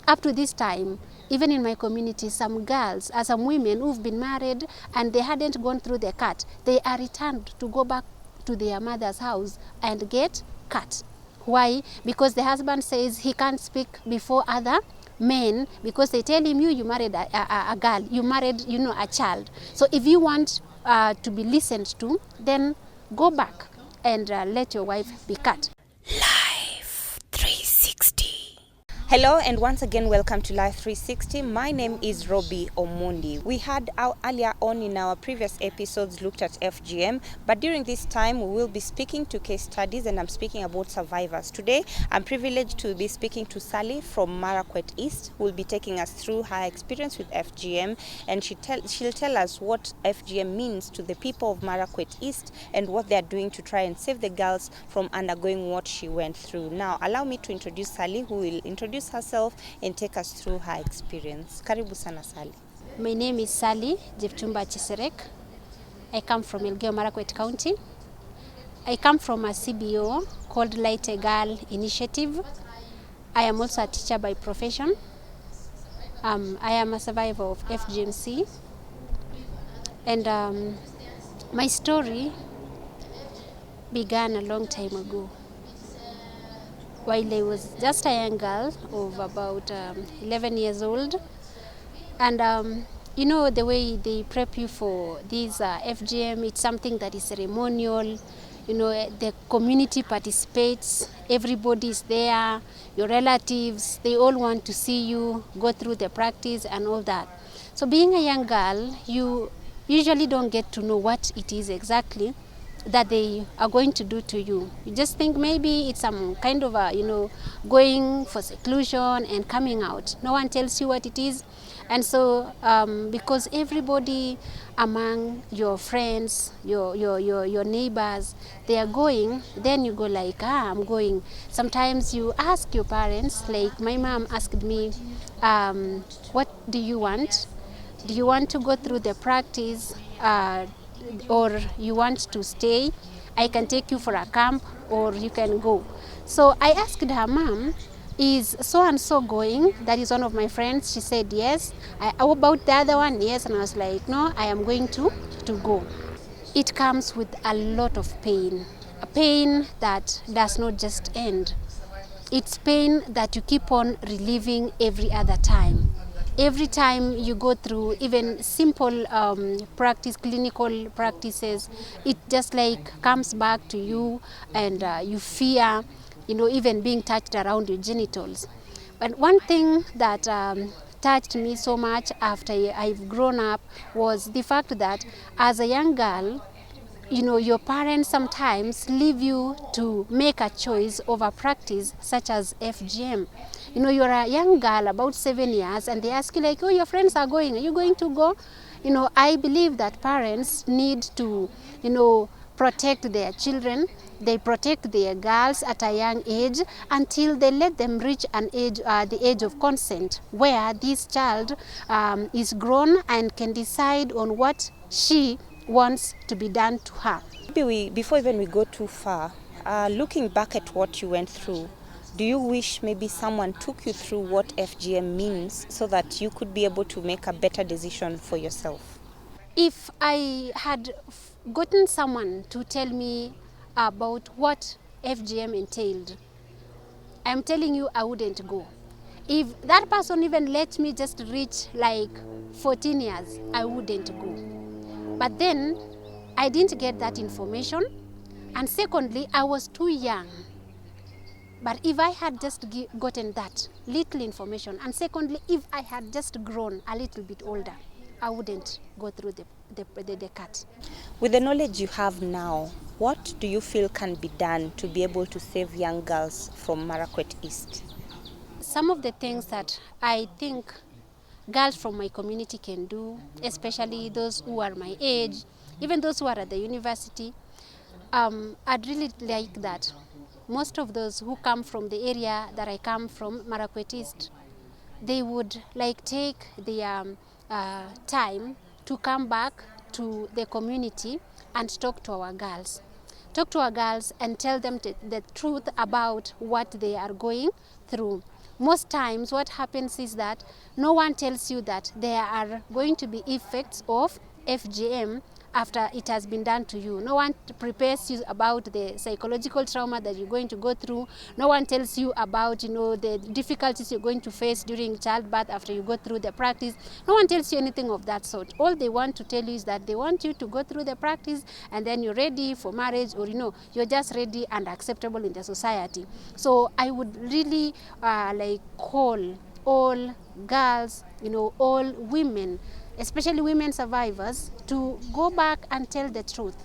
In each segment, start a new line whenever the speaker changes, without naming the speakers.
Up to this time, even in my community, some girls, some women who've been married and they hadn't gone through the cut, they are returned to go back to their mother's house and get cut. Why? Because the husband says he can't speak before other men because they tell him, you married a girl, you married, a child. So if you want to be listened to, then go back and let your wife be cut.
Life 360. Hello and once again welcome to Life 360. My name is Robbie Omundi. We had earlier on in our previous episodes looked at FGM, but during this time we will be speaking to case studies, and I'm speaking about survivors. Today I'm privileged to be speaking to Sally from Marakwet East, who will be taking us through her experience with FGM, and she'll tell us what FGM means to the people of Marakwet East and what they are doing to try and save the girls from undergoing what she went through. Now allow me to introduce Sally, who will introduce herself and take us through her experience. Karibu sana Sally.
My name is Sally Jepchumba Chiserek. I come from Elgeyo Marakwet County. I come from a CBO called Light a Girl Initiative. I am also a teacher by profession. I am a survivor of FGMC. And my story began a long time ago, while I was just a young girl of about 11 years old. And the way they prep you for this FGM, it's something that is ceremonial. The community participates, everybody is there, your relatives, they all want to see you go through the practice and all that. So being a young girl, you usually don't get to know what it is exactly that they are going to do to you. You just think maybe it's some kind of going for seclusion and coming out. No one tells you what it is. And so because everybody among your friends, your neighbors, they are going, then you go like, I'm going. Sometimes you ask your parents, like my mom asked me, what do you want? Do you want to go through the practice or you want to stay? I can take you for a camp or you can go. So I asked her, Mom, is so and so going? That is one of my friends. She said yes. How about the other one? Yes. And I was like, no, I am going to go. It comes with a lot of pain, a pain that does not just end. It's pain that you keep on reliving every other time. Every time you go through even simple clinical practices, it just like comes back to you, and you fear, even being touched around your genitals. But one thing that touched me so much after I've grown up was the fact that as a young girl, your parents sometimes leave you to make a choice over practice such as FGM. You're a young girl, about 7 years, and they ask you like, oh, your friends are going, are you going to go? I believe that parents need to, protect their children. They protect their girls at a young age until they let them reach an age, the age of consent, where this child is grown and can decide on what she wants to be done to her.
Maybe before even we go too far, looking back at what you went through, do you wish maybe someone took you through what FGM means so that you could be able to make a better decision for yourself?
If I had gotten someone to tell me about what FGM entailed, I'm telling you I wouldn't go. If that person even let me just reach like 14 years, I wouldn't go. But then I didn't get that information, and secondly, I was too young. But if I had just gotten that little information, and secondly, if I had just grown a little bit older, I wouldn't go through the cut.
With the knowledge you have now, what do you feel can be done to be able to save young girls from Marakwet East?
Some of the things that I think girls from my community can do, especially those who are my age, even those who are at the university, I'd really like that most of those who come from the area that I come from, Marakwet East, they would like take their time to come back to the community and talk to our girls. And tell them the truth about what they are going through. most times what happens is that no one tells you that there are going to be effects of FGM after it has been done to you. No one prepares you about the psychological trauma that you're going to go through. No one tells you about, the difficulties you're going to face during childbirth after you go through the practice. No one tells you anything of that sort. All they want to tell you is that they want you to go through the practice and then you're ready for marriage, or you're just ready and acceptable in the society. So I would really call all girls, all women, especially women survivors, to go back and tell the truth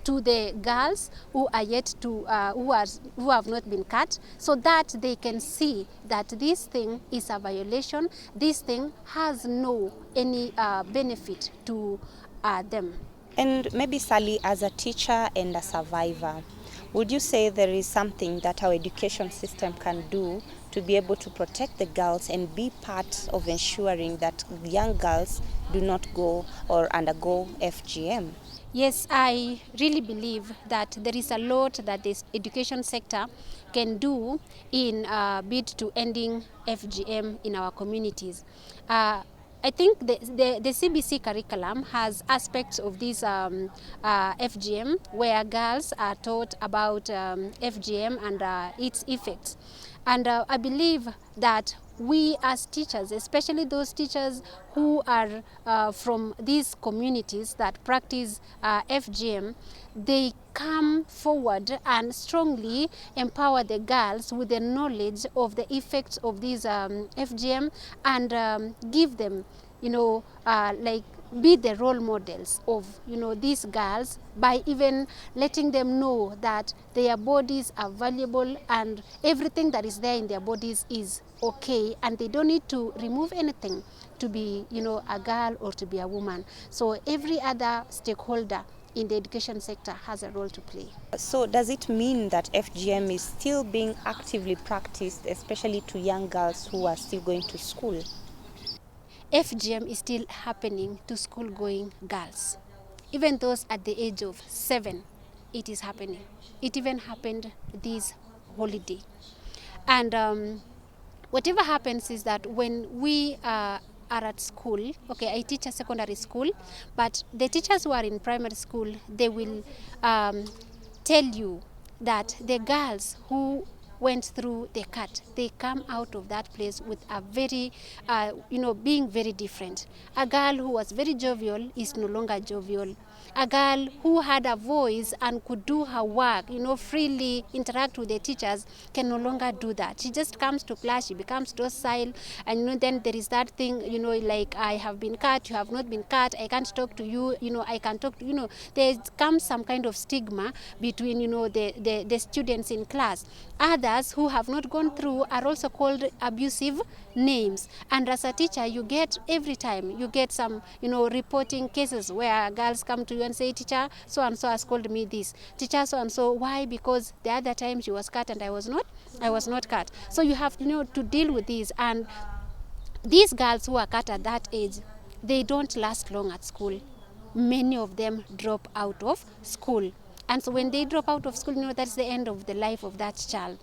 to the girls who are yet to who have not been cut, so that they can see that this thing is a violation. This thing has no any benefit to them.
And maybe, Sally, as a teacher and a survivor, would you say there is something that our education system can do to be able to protect the girls and be part of ensuring that young girls do not go or undergo FGM?
Yes, I really believe that there is a lot that this education sector can do in bid to ending FGM in our communities. I think the CBC curriculum has aspects of this FGM, where girls are taught about FGM and its effects. And I believe that we as teachers, especially those teachers who are from these communities that practice FGM, they come forward and strongly empower the girls with the knowledge of the effects of these FGM, and give them, be the role models of these girls, by even letting them know that their bodies are valuable and everything that is there in their bodies is okay, and they don't need to remove anything to be a girl or to be a woman. So every other stakeholder in the education sector has a role to play.
So does it mean that FGM is still being actively practiced, especially to young girls who are still going to school?
FGM is still happening to school-going girls. Even those at the age of 7, it is happening. It even happened this holiday. And whatever happens is that when we are at school, okay, I teach a secondary school, but the teachers who are in primary school, they will tell you that the girls who went through the cut, they come out of that place with a very, being very different. A girl who was very jovial is no longer jovial. A girl who had a voice and could do her work, freely interact with the teachers, can no longer do that. She just comes to class, she becomes docile, and then there is that thing, like, I have been cut, you have not been cut, I can't talk to you, I can talk to, there comes some kind of stigma between, the students in class. Others who have not gone through are also called abusive names. And as a teacher, you get, every time, you get some, reporting cases where girls come to you and say, teacher, so-and-so has called me this. Teacher, so-and-so, why? Because the other time she was cut and I was not cut. So you have, to deal with this. And these girls who are cut at that age, they don't last long at school. Many of them drop out of school. And so when they drop out of school, that's the end of the life of that child.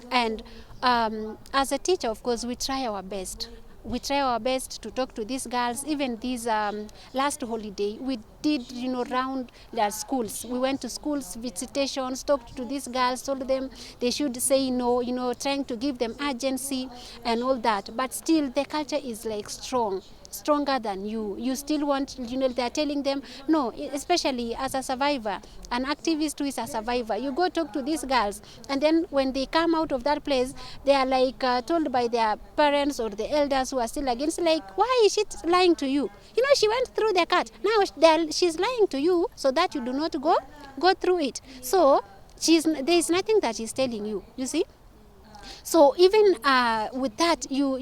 And as a teacher, of course, we try our best. We try our best to talk to these girls. Even this last holiday, we did, round their schools. We went to schools, visitations, talked to these girls, told them they should say no, trying to give them urgency and all that. But still, the culture is like stronger than you. You still want, they're telling them, no, especially as a survivor, an activist who is a survivor, you go talk to these girls, and then when they come out of that place, they are like told by their parents or the elders who are still against, like, why is she lying to you? She went through the cut. Now she's lying to you so that you do not go through it. So there is nothing that she's telling you, you see. So even with that, you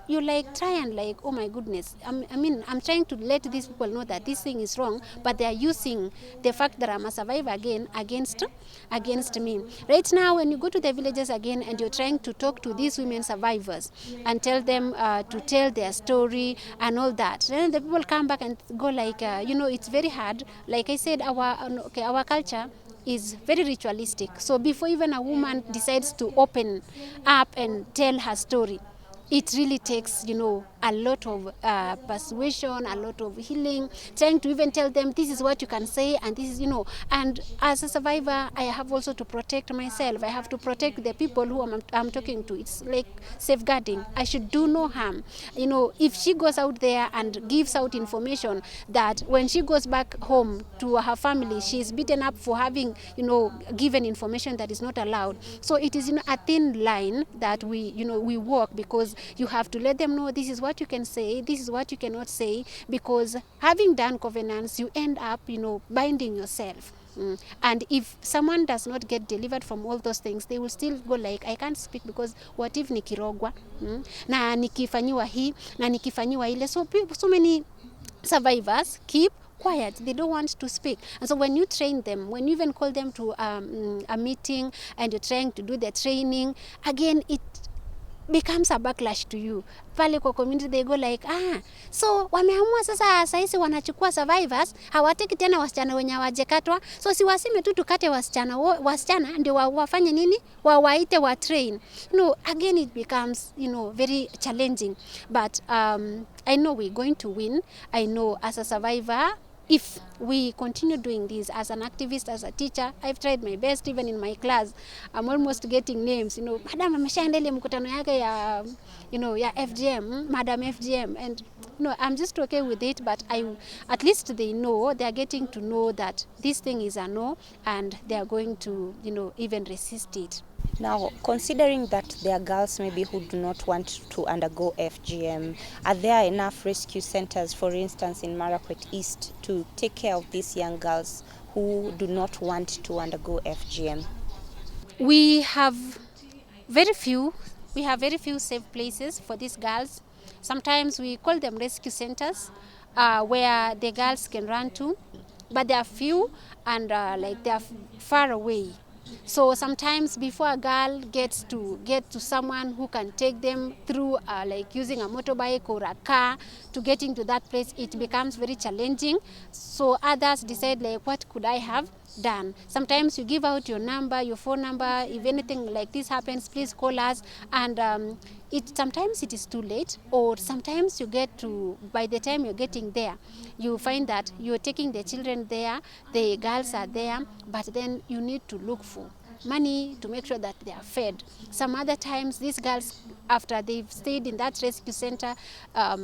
like try and like, oh my goodness, I'm trying to let these people know that this thing is wrong, but they are using the fact that I'm a survivor again against me. Right now, when you go to the villages again and you're trying to talk to these women survivors and tell them to tell their story and all that, then the people come back and go like, it's very hard. Like I said, our culture is very ritualistic. So before even a woman decides to open up and tell her story, it really takes, a lot of persuasion, a lot of healing, trying to even tell them this is what you can say, and this is, and as a survivor, I have also to protect myself. I have to protect the people who I'm talking to. It's like safeguarding. I should do no harm. If she goes out there and gives out information that when she goes back home to her family, she's beaten up for having, given information that is not allowed. So it is, a thin line that we walk, because you have to let them know this is what you can say, this is what you cannot say, because having done covenants, you end up, binding yourself. And if someone does not get delivered from all those things, they will still go like, I can't speak because what if nikirogwa, na nikifanyiwa hii, na nikifanyiwa ile. So many survivors keep quiet. They don't want to speak. And so when you train them, when you even call them to a meeting and you're trying to do the training, again, it becomes a backlash to you. Pale kwa community, they go like, so wameamua sasa saisi wanachukua survivors, hawateki tena wasichana wenye hawajakatwa, so si waseme tu tukate wasichana ndio wafanye nini, wawaite wa train. Again it becomes, very challenging. But I know we're going to win. I know as a survivor, if we continue doing this, as an activist, as a teacher, I've tried my best. Even in my class, I'm almost getting names. Madam ameshaenda ile mkutano yake ya, ya FGM, Madam FGM, and I'm just okay with it. But at least they know, they are getting to know that this thing is a no, and they are going to, even resist it.
Now, considering that there are girls maybe who do not want to undergo FGM, are there enough rescue centers, for instance, in Marakwet East, to take care of these young girls who do not want to undergo FGM?
We have very few safe places for these girls. Sometimes we call them rescue centers, where the girls can run to, but they are few, and they are far away. So sometimes before a girl gets to someone who can take them through, like using a motorbike or a car to get into that place, it becomes very challenging. So others decide, like, what could I have done? Sometimes you give out your number, your phone number. If anything like this happens, please call us. And sometimes it is too late, or sometimes you get to, by the time you're getting there, you find that you're taking the children there, the girls are there, but then you need to look for money to make sure that they are fed. Some other times, these girls, after they've stayed in that rescue center,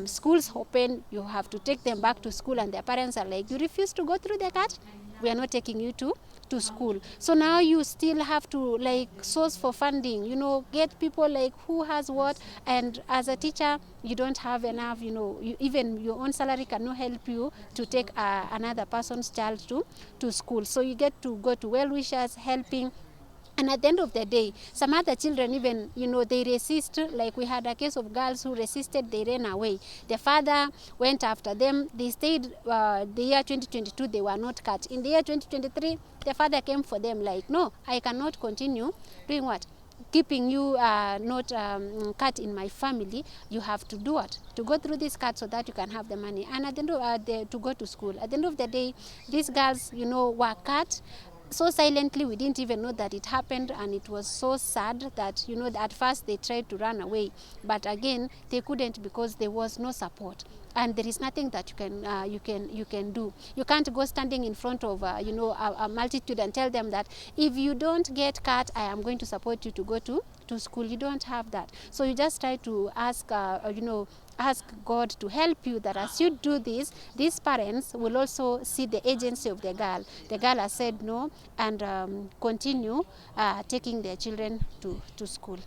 schools open, you have to take them back to school, and their parents are like, you refuse to go through the cat? We are not taking you to school. So now you still have to, like, source for funding, get people like who has what, and as a teacher, you don't have enough, even your own salary cannot help you to take another person's child to school. So you get to go to well-wishers helping. And at the end of the day, some other children even, they resist. Like we had a case of girls who resisted, they ran away. The father went after them. They stayed, the year 2022, they were not cut. In the year 2023, the father came for them like, no, I cannot continue doing what? Keeping you not cut in my family. You have to do what? To go through this cut so that you can have the money. And at the end of to go to school. At the end of the day, these girls, were cut so silently. We didn't even know that it happened, and it was so sad that, at first they tried to run away, but again they couldn't, because there was no support, and there is nothing that you can do. You can't go standing in front of a multitude and tell them that if you don't get cut, I am going to support you to go to school. You don't have that. So you just try to ask ask God to help you, that as you do this, these parents will also see the agency of the girl. The girl has said no, and continue taking their children to school.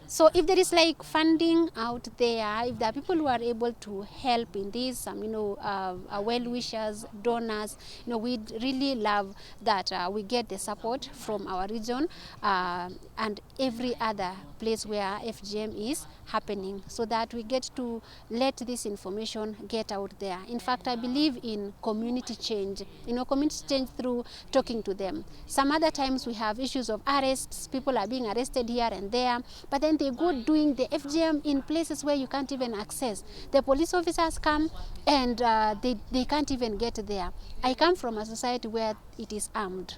So if there is like funding out there, if there are people who are able to help in this, well-wishers, donors, we'd really love that we get the support from our region and every other place where FGM is happening, so that we get to let this information get out there. In fact, I believe in community change, community change through talking to them. Some other times we have issues of arrests, people are being arrested here and there, but then they go doing the FGM in places where you can't even access. The police officers come and they can't even get there. I come from a society where it is armed,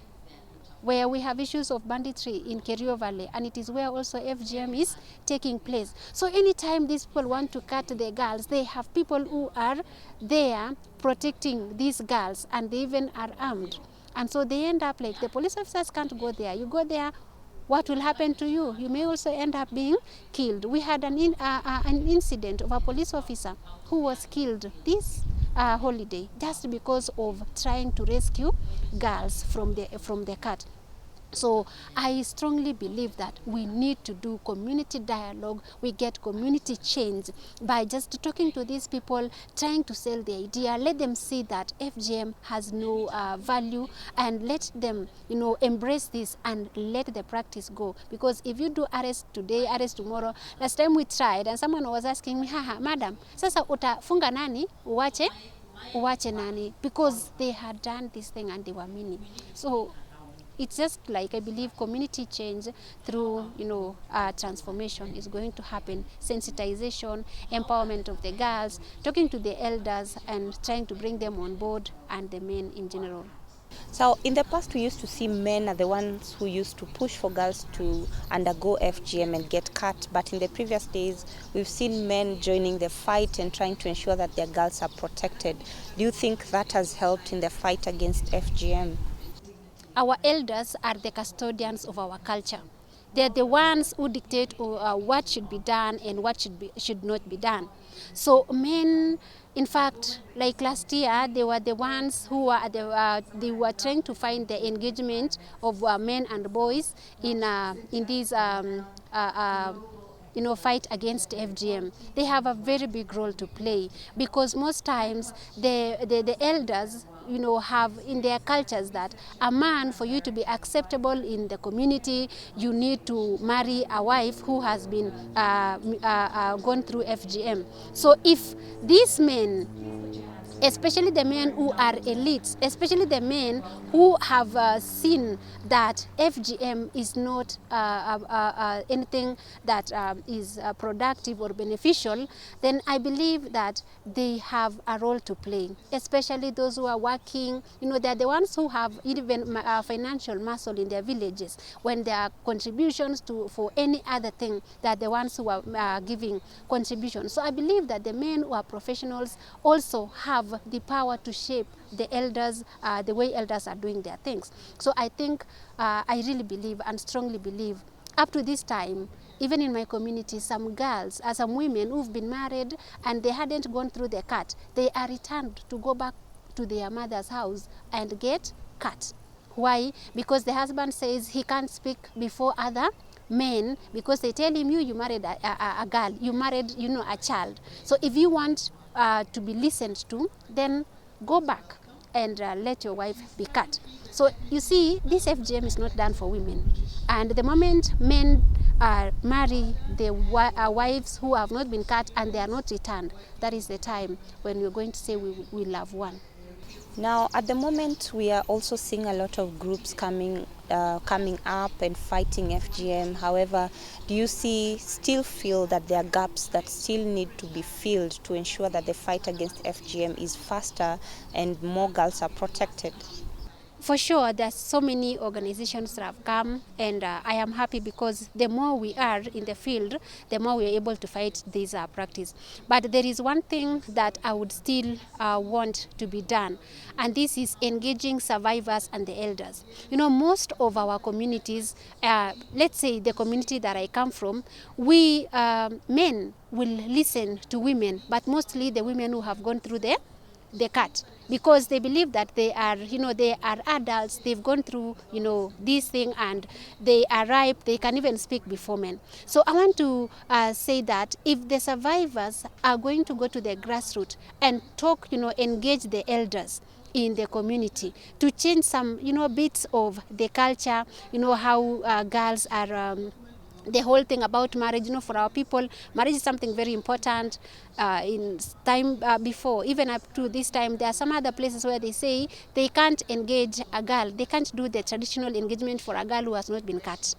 where we have issues of banditry in Kerio Valley, and it is where also FGM is taking place. So anytime these people want to cut the girls, they have people who are there protecting these girls, and they even are armed. And so they end up like, the police officers can't go there. You go there, what will happen to you? You may also end up being killed. We had an incident of a police officer who was killed this holiday just because of trying to rescue girls from the cut. So I strongly believe that we need to do community dialogue. We get community change by just talking to these people, trying to sell the idea, let them see that FGM has no value, and let them, embrace this and let the practice go. Because if you do arrest today, arrest tomorrow. Last time we tried and someone was asking me, haha, madam, sasa utafunga nani, uwache nani? Because they had done this thing and they were meaning. So it's just like, I believe community change through, transformation is going to happen. Sensitization, empowerment of the girls, talking to the elders and trying to bring them on board, and the men in general.
So in the past, we used to see men are the ones who used to push for girls to undergo FGM and get cut. But in the previous days, we've seen men joining the fight and trying to ensure that their girls are protected. Do you think that has helped in the fight against FGM?
Our elders are the custodians of our culture. They're the ones who dictate what should be done and what should not be done. So men, in fact, like last year, they were the ones who were they were trying to find the engagement of men and boys in these fight against FGM. They have a very big role to play, because most times the elders have in their cultures that a man, for you to be acceptable in the community, you need to marry a wife who has been gone through FGM. So if these men, especially the men who are elites, especially the men who have seen that FGM is not anything that is productive or beneficial, then I believe that they have a role to play, especially those who are working. They're the ones who have even financial muscle in their villages. When there are contributions for any other thing, they're the ones who are giving contributions. So I believe that the men who are professionals also have the power to shape the elders, the way elders are doing their things. So I think, I really believe and strongly believe, up to this time, even in my community, some girls, some women who've been married and they hadn't gone through the cut, they are returned to go back to their mother's house and get cut. Why? Because the husband says he can't speak before other men, because they tell him, you married a girl, you married a child. So if you want to be listened to, then go back and let your wife be cut. So you see, this FGM is not done for women. And the moment men marry the wives who have not been cut and they are not returned, that is the time when we're going to say we love one.
Now, at the moment, we are also seeing a lot of groups coming up and fighting FGM. However, do you still feel that there are gaps that still need to be filled to ensure that the fight against FGM is faster and more girls are protected?
For sure, there's so many organizations that have come, and I am happy because the more we are in the field, the more we are able to fight this practice. But there is one thing that I would still want to be done, and this is engaging survivors and the elders. Most of our communities, let's say the community that I come from, we men will listen to women, but mostly the women who have gone through the cut, because they believe that they are adults, they've gone through this thing, and they are ripe, they can even speak before men. So I want to say that if the survivors are going to go to the grassroots and talk, engage the elders in the community to change some bits of the culture, how girls are the whole thing about marriage. For our people, marriage is something very important. In time before, even up to this time, there are some other places where they say they can't engage a girl, they can't do the traditional engagement for a girl who has not been cut.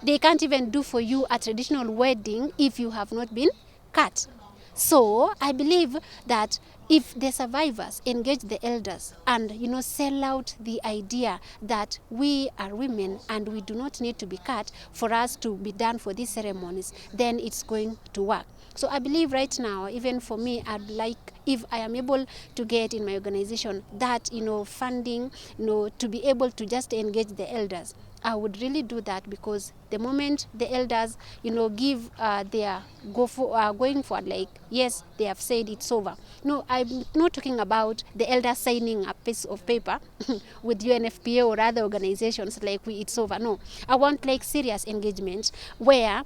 They can't even do for you a traditional wedding if you have not been cut. So I believe that if the survivors engage the elders and sell out the idea that we are women and we do not need to be cut for us to be done for these ceremonies, then it's going to work. So I believe right now, even for me, I'd like, if I am able to get in my organization that funding, to be able to just engage the elders, I would really do that, because the moment the elders, give their going for, like, yes, they have said it's over. No, I'm not talking about the elders signing a piece of paper with UNFPA or other organizations like it's over. No, I want like serious engagement where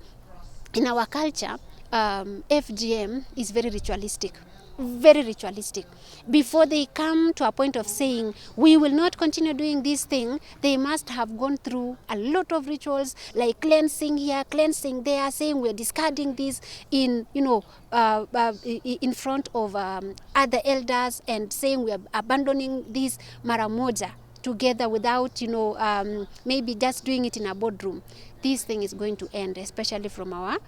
in our culture, FGM is very ritualistic. Very ritualistic. Before they come to a point of saying we will not continue doing this thing, they must have gone through a lot of rituals, like cleansing here, cleansing there, saying we're discarding this in in front of other elders, and saying we're abandoning this mara moja together without maybe just doing it in a boardroom. This thing is going to end, especially from our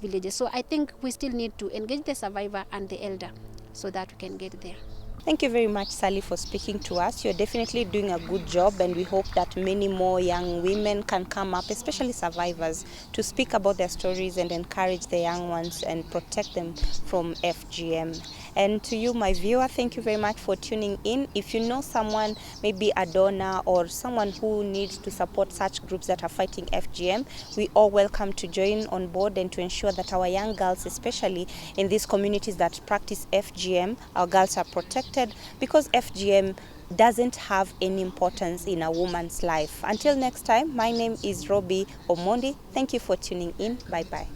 villages. So I think we still need to engage the survivor and the elder so that we can get there.
Thank you very much, Sally, for speaking to us. You're definitely doing a good job, and we hope that many more young women can come up, especially survivors, to speak about their stories and encourage the young ones and protect them from FGM. And to you, my viewer, thank you very much for tuning in. If you know someone, maybe a donor or someone who needs to support such groups that are fighting FGM, we all welcome to join on board and to ensure that our young girls, especially in these communities that practice FGM, our girls are protected, because FGM doesn't have any importance in a woman's life. Until next time, my name is Robbie Omondi. Thank you for tuning in. Bye-bye.